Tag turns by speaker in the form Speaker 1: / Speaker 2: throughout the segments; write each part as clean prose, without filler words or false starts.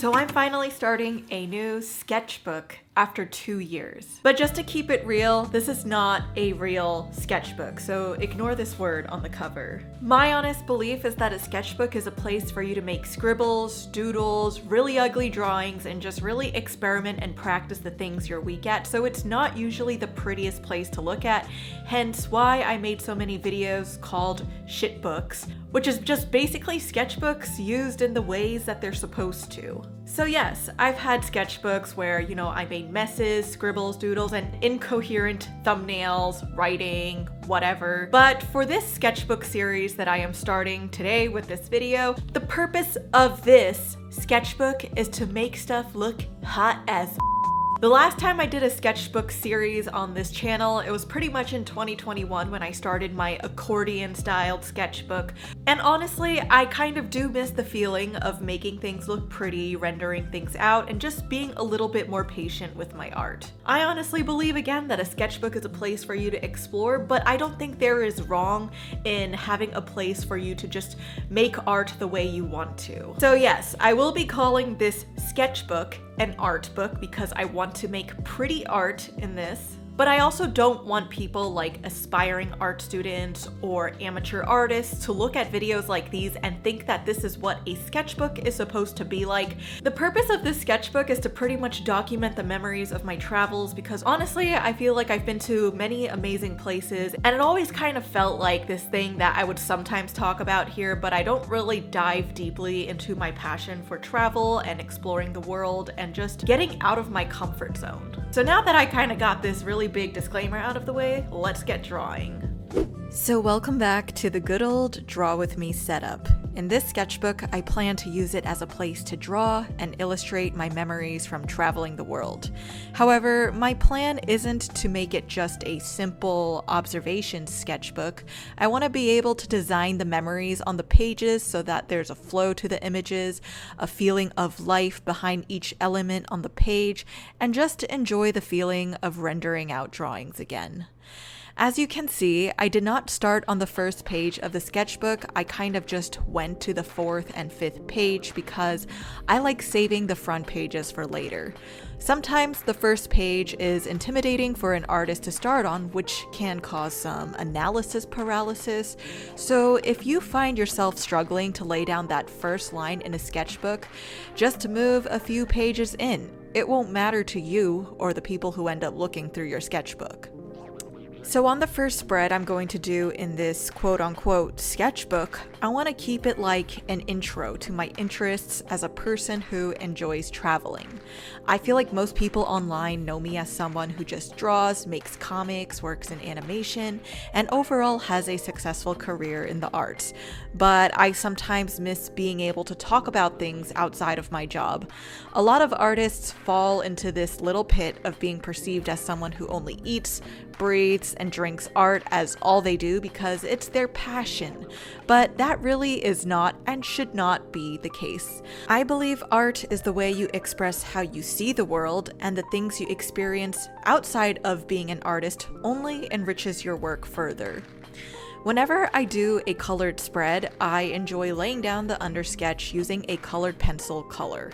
Speaker 1: So I'm finally starting a new sketchbook after 2 years. But just to keep it real, this is not a real sketchbook, so ignore this word on the cover. My honest belief is that a sketchbook is a place for you to make scribbles, doodles, really ugly drawings, and just really experiment and practice the things you're weak at, so it's not usually the prettiest place to look at, hence why I made so many videos called shit books, which is just basically sketchbooks used in the ways that they're supposed to. So yes, I've had sketchbooks where, I made messes, scribbles, doodles, and incoherent thumbnails, writing, whatever. But for this sketchbook series that I am starting today with this video, the purpose of this sketchbook is to make stuff look hot as The last time I did a sketchbook series on this channel, it was pretty much in 2021 when I started my accordion-styled sketchbook. And honestly, I kind of do miss the feeling of making things look pretty, rendering things out, and just being a little bit more patient with my art. I honestly believe, again, that a sketchbook is a place for you to explore, but I don't think there is wrong in having a place for you to just make art the way you want to. So yes, I will be calling this sketchbook an art book because I want to make pretty art in this. But I also don't want people like aspiring art students or amateur artists to look at videos like these and think that this is what a sketchbook is supposed to be like. The purpose of this sketchbook is to pretty much document the memories of my travels because honestly, I feel like I've been to many amazing places and it always kind of felt like this thing that I would sometimes talk about here, but I don't really dive deeply into my passion for travel and exploring the world and just getting out of my comfort zone. So now that I kind of got this really big disclaimer out of the way, let's get drawing. So welcome back to the good old Draw With Me setup. In this sketchbook, I plan to use it as a place to draw and illustrate my memories from traveling the world. However, my plan isn't to make it just a simple observation sketchbook. I want to be able to design the memories on the pages so that there's a flow to the images, a feeling of life behind each element on the page, and just to enjoy the feeling of rendering out drawings again. As you can see, I did not start on the first page of the sketchbook. I kind of just went to the 4th and 5th page because I like saving the front pages for later. Sometimes the first page is intimidating for an artist to start on, which can cause some analysis paralysis. So if you find yourself struggling to lay down that first line in a sketchbook, just move a few pages in. It won't matter to you or the people who end up looking through your sketchbook. So on the first spread I'm going to do in this quote-unquote sketchbook, I want to keep it like an intro to my interests as a person who enjoys traveling. I feel like most people online know me as someone who just draws, makes comics, works in animation, and overall has a successful career in the arts. But I sometimes miss being able to talk about things outside of my job. A lot of artists fall into this little pit of being perceived as someone who only eats, breathes, and drinks art as all they do because it's their passion. But that really is not and should not be the case. I believe art is the way you express how you see the world, and the things you experience outside of being an artist only enriches your work further. Whenever I do a colored spread, I enjoy laying down the undersketch using a colored pencil color.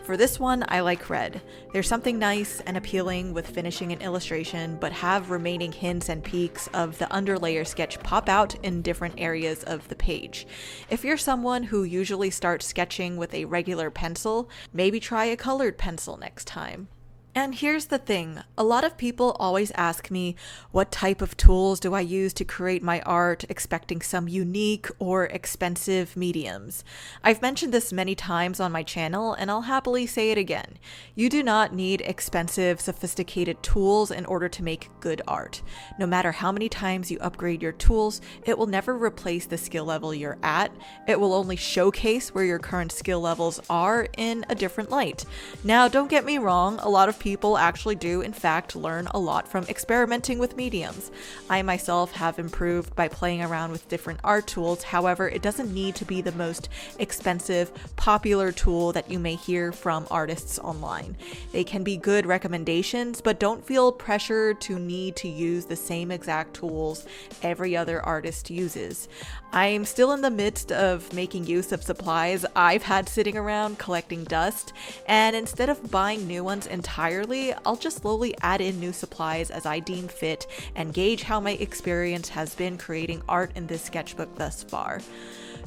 Speaker 1: For this one, I like red. There's something nice and appealing with finishing an illustration, but have remaining hints and peaks of the underlayer sketch pop out in different areas of the page. If you're someone who usually starts sketching with a regular pencil, maybe try a colored pencil next time. And here's the thing, a lot of people always ask me what type of tools do I use to create my art, expecting some unique or expensive mediums. I've mentioned this many times on my channel and I'll happily say it again. You do not need expensive, sophisticated tools in order to make good art. No matter how many times you upgrade your tools, it will never replace the skill level you're at. It will only showcase where your current skill levels are in a different light. Now, don't get me wrong, a lot of people actually do, in fact, learn a lot from experimenting with mediums. I myself have improved by playing around with different art tools. However, it doesn't need to be the most expensive, popular tool that you may hear from artists online. They can be good recommendations, but don't feel pressure to need to use the same exact tools every other artist uses. I'm still in the midst of making use of supplies I've had sitting around collecting dust, and instead of buying new ones entirely, I'll just slowly add in new supplies as I deem fit and gauge how my experience has been creating art in this sketchbook thus far.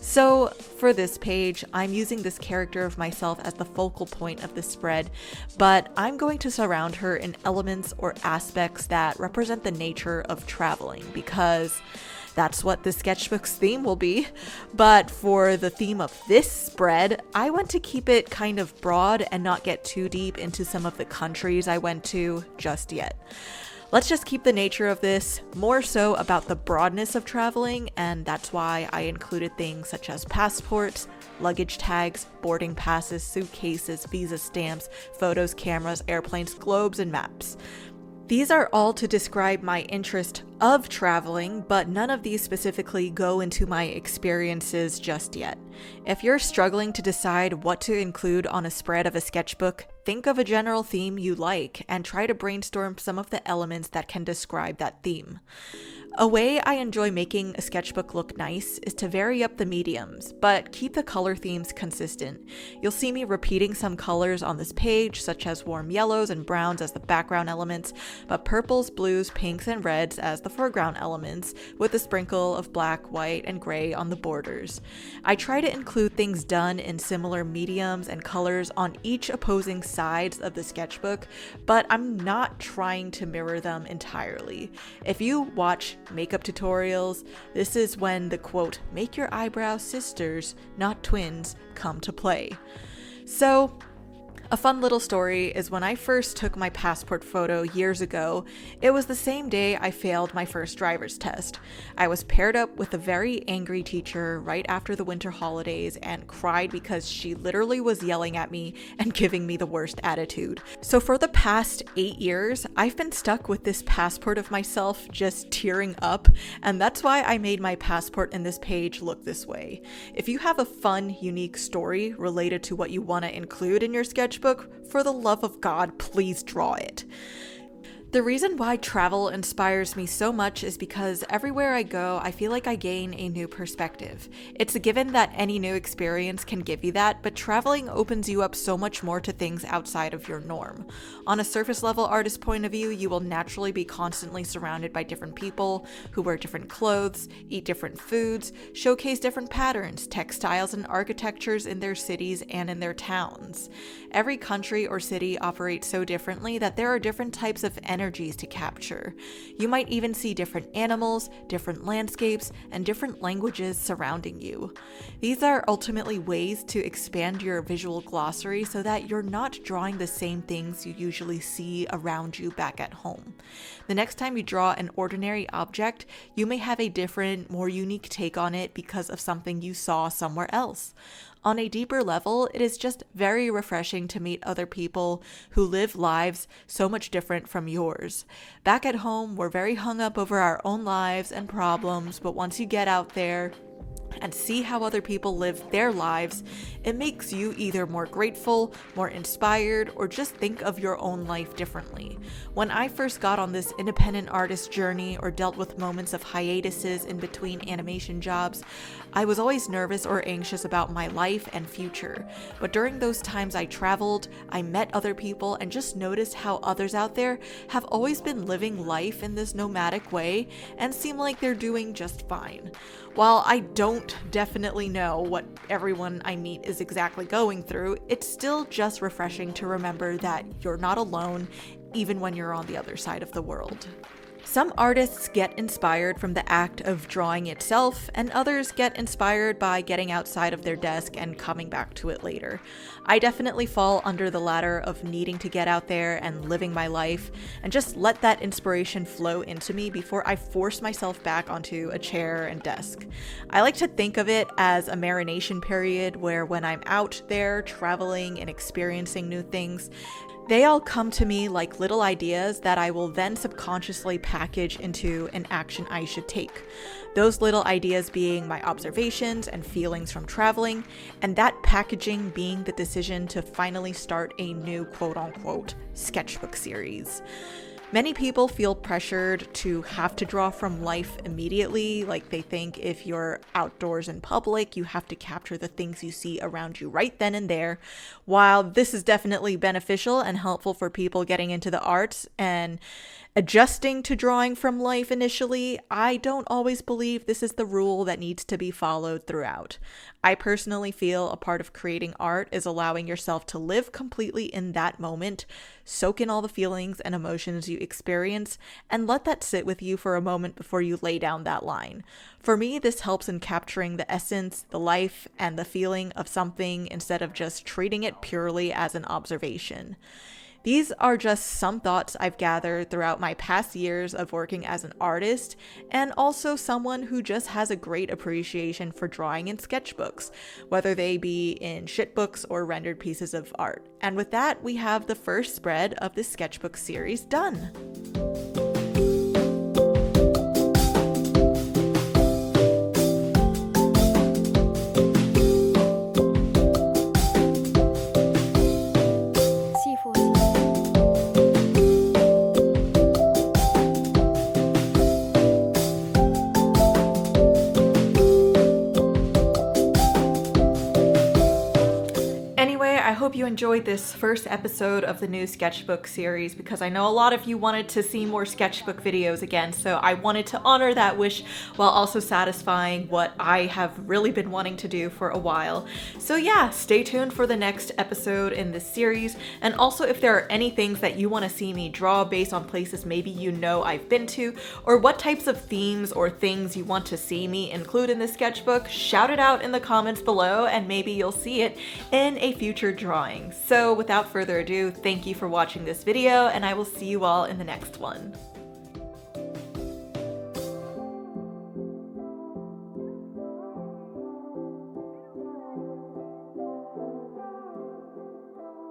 Speaker 1: So for this page, I'm using this character of myself as the focal point of the spread, but I'm going to surround her in elements or aspects that represent the nature of traveling, because that's what the sketchbook's theme will be. But for the theme of this spread, I want to keep it kind of broad and not get too deep into some of the countries I went to just yet. Let's just keep the nature of this more so about the broadness of traveling, and that's why I included things such as passports, luggage tags, boarding passes, suitcases, visa stamps, photos, cameras, airplanes, globes, and maps. These are all to describe my interest of traveling, but none of these specifically go into my experiences just yet. If you're struggling to decide what to include on a spread of a sketchbook, think of a general theme you like and try to brainstorm some of the elements that can describe that theme. A way I enjoy making a sketchbook look nice is to vary up the mediums, but keep the color themes consistent. You'll see me repeating some colors on this page, such as warm yellows and browns as the background elements, but purples, blues, pinks, and reds as the foreground elements, with a sprinkle of black, white, and gray on the borders. I try to include things done in similar mediums and colors on each opposing sides of the sketchbook, but I'm not trying to mirror them entirely. If you watch makeup tutorials, this is when the quote, "make your eyebrows sisters, not twins," come to play. So, a fun little story is when I first took my passport photo years ago, it was the same day I failed my first driver's test. I was paired up with a very angry teacher right after the winter holidays and cried because she literally was yelling at me and giving me the worst attitude. So for the past 8 years, I've been stuck with this passport of myself just tearing up, and that's why I made my passport in this page look this way. If you have a fun, unique story related to what you want to include in your sketchbook, for the love of God, please draw it. The reason why travel inspires me so much is because everywhere I go, I feel like I gain a new perspective. It's a given that any new experience can give you that, but traveling opens you up so much more to things outside of your norm. On a surface level artist point of view, you will naturally be constantly surrounded by different people who wear different clothes, eat different foods, showcase different patterns, textiles, and architectures in their cities and in their towns. Every country or city operates so differently that there are different types of energies to capture. You might even see different animals, different landscapes, and different languages surrounding you. These are ultimately ways to expand your visual glossary so that you're not drawing the same things you usually see around you back at home. The next time you draw an ordinary object, you may have a different, more unique take on it because of something you saw somewhere else. On a deeper level, it is just very refreshing to meet other people who live lives so much different from yours. Back at home, we're very hung up over our own lives and problems, but once you get out there and see how other people live their lives, it makes you either more grateful, more inspired, or just think of your own life differently. When I first got on this independent artist journey or dealt with moments of hiatuses in between animation jobs, I was always nervous or anxious about my life and future. But during those times I traveled, I met other people, and just noticed how others out there have always been living life in this nomadic way and seem like they're doing just fine. While I don't definitely know what everyone I meet is exactly going through, it's still just refreshing to remember that you're not alone, even when you're on the other side of the world. Some artists get inspired from the act of drawing itself, and others get inspired by getting outside of their desk and coming back to it later. I definitely fall under the latter of needing to get out there and living my life, and just let that inspiration flow into me before I force myself back onto a chair and desk. I like to think of it as a marination period where when I'm out there traveling and experiencing new things, They all come to me like little ideas that I will then subconsciously package into an action I should take. Those little ideas being my observations and feelings from traveling, and that packaging being the decision to finally start a new quote-unquote sketchbook series. Many people feel pressured to have to draw from life immediately, like they think if you're outdoors in public, you have to capture the things you see around you right then and there. While this is definitely beneficial and helpful for people getting into the arts and adjusting to drawing from life initially, I don't always believe this is the rule that needs to be followed throughout. I personally feel a part of creating art is allowing yourself to live completely in that moment, soak in all the feelings and emotions you experience, and let that sit with you for a moment before you lay down that line. For me, this helps in capturing the essence, the life, and the feeling of something instead of just treating it purely as an observation. These are just some thoughts I've gathered throughout my past years of working as an artist, and also someone who just has a great appreciation for drawing in sketchbooks, whether they be in shitbooks or rendered pieces of art. And with that, we have the first spread of the sketchbook series done. I hope you enjoyed this first episode of the new sketchbook series, because I know a lot of you wanted to see more sketchbook videos again, so I wanted to honor that wish while also satisfying what I have really been wanting to do for a while. So yeah, stay tuned for the next episode in this series, and also if there are any things that you want to see me draw based on places maybe you know I've been to, or what types of themes or things you want to see me include in this sketchbook, shout it out in the comments below and maybe you'll see it in a future drawing. So without further ado, thank you for watching this video, and I will see you all in the next one.